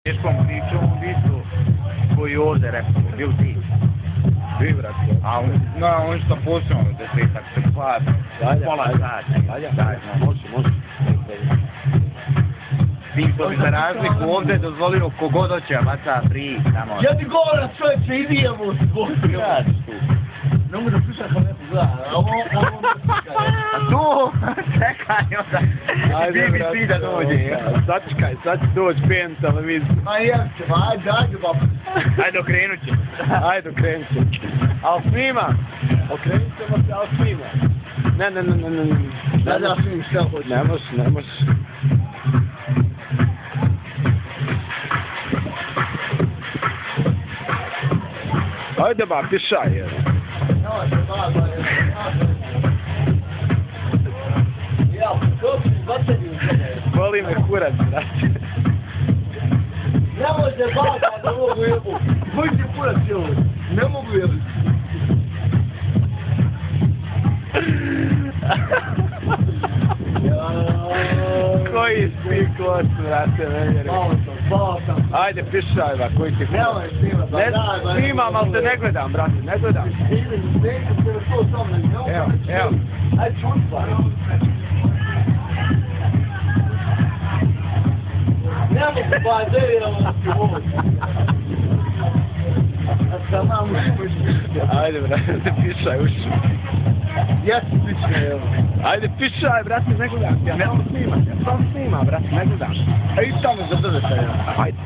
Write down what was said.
Teškom pričom u bitu koji ovdje rekao, bio ti. Vi, brate. A on što posao, desetak, pola sata. Može. Tim što bi za razliku ovdje dozvolio kogod hoće, baca free, tamo. Ja ti govorim, čovječe, idijemo u zbog. Ja, Ne mogu da pričam kao neko gleda, a ovo A tu, čekaj onda, BBC da dođe. Sačekaj, sad će doći PM televiziju. Ma jebće, ajde, baba. Ajde, okrenut će. Ajde, okrenut će. Al snima! Okrenut ćemo se, al snima. Ne. Da snimim šta hoćeš. Ne možeš. Ajde ba, pišaj, jer. Ja, kako si bačeni u sebe? Boli me kurac, brate. Nemoj se bata da mogu jebu. Boj ti kurac jebu. Ne mogu jebu. Koji si kos, brate, ne vjerujem. Spao sam. Ajde, pišaj ba, koji ti kurac. Nemoj snimat, Ne snimam, ali te ne gledam, brate, ne gledam. Evo. Ajde, čutva. Nemoj se bazeriramo ti ovo. A sa mamu što Ajde, brate, pišaj uši. ja ti pišem, evo. Ajde, pišaj, brate, ne gledam. Ja sam snimam, brate, ne gledam. A i tamo za drveta, evo. Ajde.